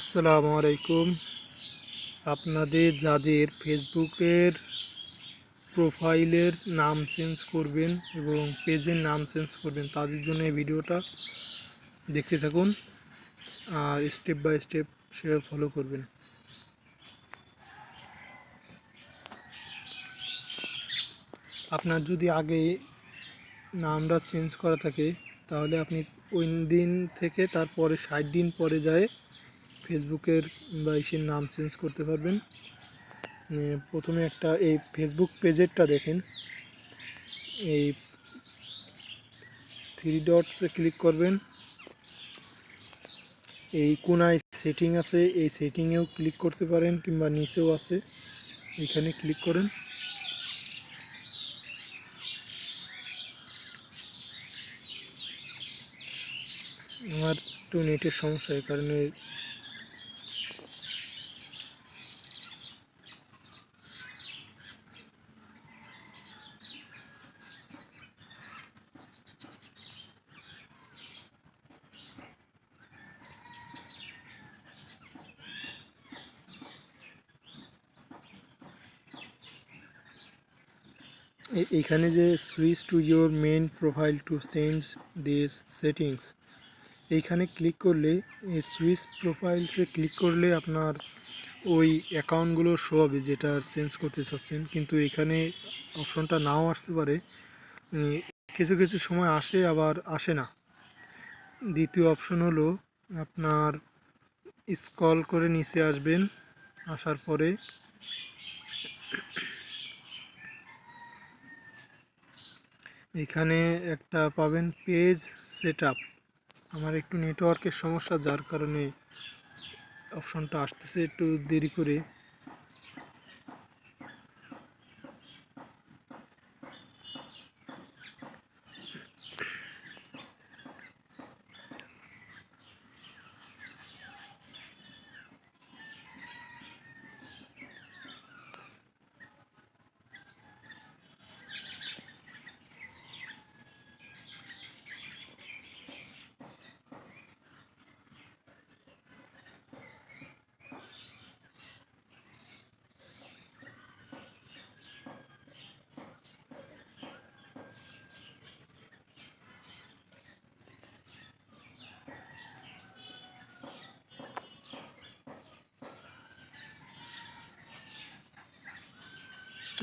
আসসালামু আলাইকুম। আপনাদের যাদের ফেসবুকের প্রোফাইলের নাম চেঞ্জ করবেন এবং পেজের নাম চেঞ্জ করবেন তাদের জন্য এই ভিডিওটা দেখতে থাকুন আর স্টেপ বাই স্টেপ সেভাবে ফলো করবেন। আপনার যদি আগে নামটা চেঞ্জ করা থাকে তাহলে আপনি ওই দিন থেকে তারপরে 60 দিন পরে যায় ফেসবুকের বা ইসের নাম চেঞ্জ করতে পারবেন। প্রথমে একটা এই ফেসবুক পেজেরটা দেখেন, এই থ্রি ডটসে ক্লিক করবেন, এই কোনায় সেটিং আছে, এই সেটিংয়েও ক্লিক করতে পারেন কিংবা নিচেও আছে, এখানে ক্লিক করেন। আমার একটু নেটের সমস্যা, এই কারণে এইখানে যে switch to your main profile to change this settings, এইখানে ক্লিক করলে, এই সুইচ প্রোফাইলসে ক্লিক করলে আপনার ওই অ্যাকাউন্টগুলো শো হবে যেটা চেঞ্জ করতে চাচ্ছেন, কিন্তু এখানে অপশনটা নাও আসতে পারে, কিছু কিছু সময় আসে আবার আসে না। দ্বিতীয় অপশন হলো আপনার স্ক্রল করে নিচে আসবেন, আসার পরে এখানে একটা পাবেন পেজ সেটআপ। আমার একটু নেটওয়ার্কের সমস্যা, যার কারণে অপশনটা আসতেছে একটু দেরি করে।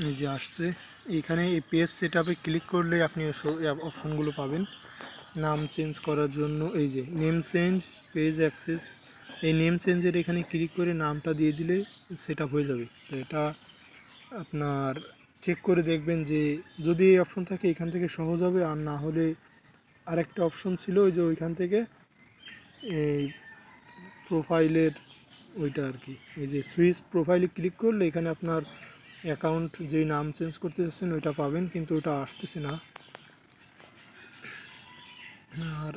এই যে আসছে, এইখানে এই পেজ সেটআপে ক্লিক করলে আপনি অপশনগুলো পাবেন নাম চেঞ্জ করার জন্য। এই যে নেম চেঞ্জ, পেজ অ্যাক্সেস, এই নেম চেঞ্জের এখানে ক্লিক করে নামটা দিয়ে দিলে সেটআপ হয়ে যাবে। তো এটা আপনার চেক করে দেখবেন যে যদি এই অপশন থাকে এখান থেকে সহজ হবে, আর না হলে আরেকটা অপশন ছিল ওই যে ওইখান থেকে এই প্রোফাইলের ওইটা আর কি, এই যে সুইচ প্রোফাইলে ক্লিক করলে এখানে আপনার অ্যাকাউন্ট যেই নাম চেঞ্জ করতে চাচ্ছেন ওইটা পাবেন, কিন্তু ওটা আসতেছে না। আর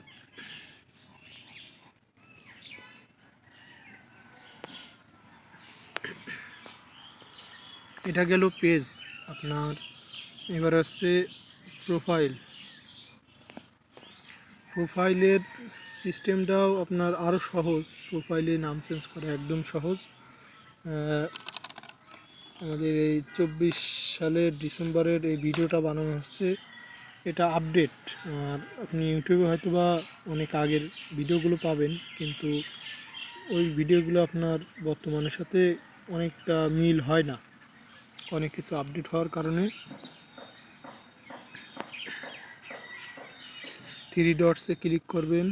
এটা গেল পেজ আপনার। এবার আসছে প্রোফাইল। প্রোফাইলের সিস্টেমটাও আপনার আরও সহজ, প্রোফাইলে নাম চেঞ্জ করা একদম সহজ। আমাদের এই 24 সালের ডিসেম্বরের এই ভিডিওটা বানানো হচ্ছে, এটা আপডেট। আর আপনি ইউটিউবে হয়তো বা অনেক আগের ভিডিওগুলো পাবেন, কিন্তু ওই ভিডিওগুলো আপনার বর্তমানের সাথে অনেকটা মিল হয় না, অনেক কিছু আপডেট হওয়ার কারণে। থ্রি ডটসে ক্লিক করবেন,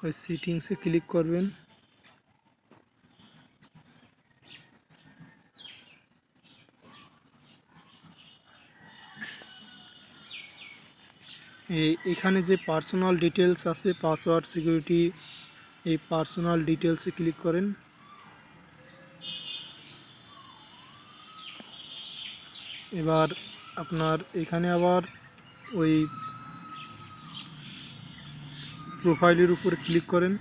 ওই সেটিংসে ক্লিক করবেন, এখানে যে পার্সোনাল ডিটেলস আছে, পাসওয়ার্ড সিকিউরিটি, এই পার্সোনাল ডিটেলসে ক্লিক করেন। এবার আপনার এখানে আবার ওই প্রোফাইলের উপরে ক্লিক করেন,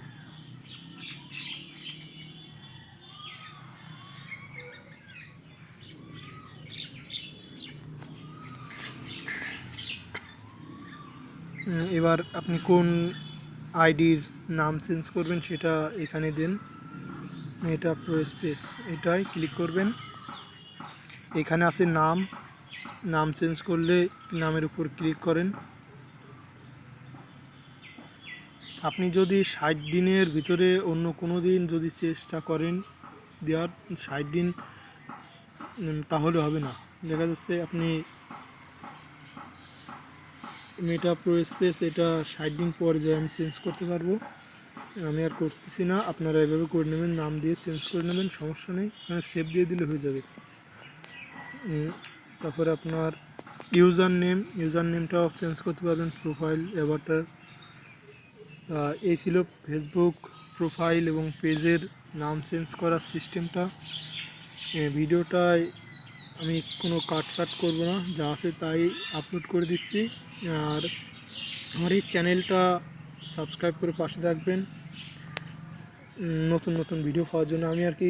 এবার আপনি কোন আইডির নাম চেঞ্জ করবেন সেটা এখানে দেন। এটা প্রো স্পেস, এটাই ক্লিক করবেন। এখানে আছে নাম, নাম চেঞ্জ করলে নামের উপর ক্লিক করেন। আপনি যদি 60 দিনের ভিতরে অন্য কোনো দিন যদি চেষ্টা করেন দেওয়ার 60 দিন, তাহলে হবে না। দেখা যাচ্ছে আপনি মেটা প্রো স্পেস এটা 60 দিন পর যে আমি চেঞ্জ করতে পারবো, আমি আর করতেছি না। আপনারা এভাবে করে নেবেন, নাম দিয়ে চেঞ্জ করে নেবেন, সমস্যা নেই, এখানে সেভ দিয়ে দিলে হয়ে যাবে। তারপরে আপনার ইউজার নেমটাও চেঞ্জ করতে পারবেন, প্রোফাইল, অ্যাভাটার। এই ছিল ফেসবুক প্রোফাইল এবং পেজের নাম চেঞ্জ করার সিস্টেমটা। ভিডিওটায় আমি কোনো কাটছাট করব না, যা আছে তাই আপলোড করে দিচ্ছি। আর আমার এই চ্যানেলটা সাবস্ক্রাইব করে পাশে থাকবেন নতুন নতুন ভিডিও পাওয়ার জন্য। আমি আর কি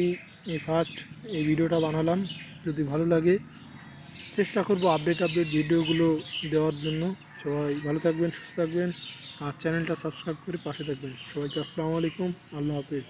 এই ফার্স্ট এই ভিডিওটা বানালাম, যদি ভালো লাগে চেষ্টা করব আপডেট ভিডিওগুলো দেওয়ার জন্য। সবাই ভালো থাকবেন, সুস্থ থাকবেন, আর চ্যানেলটা সাবস্ক্রাইব করে পাশে থাকবেন। সবাইকে আসসালামু আলাইকুম, আল্লাহ হাফেজ।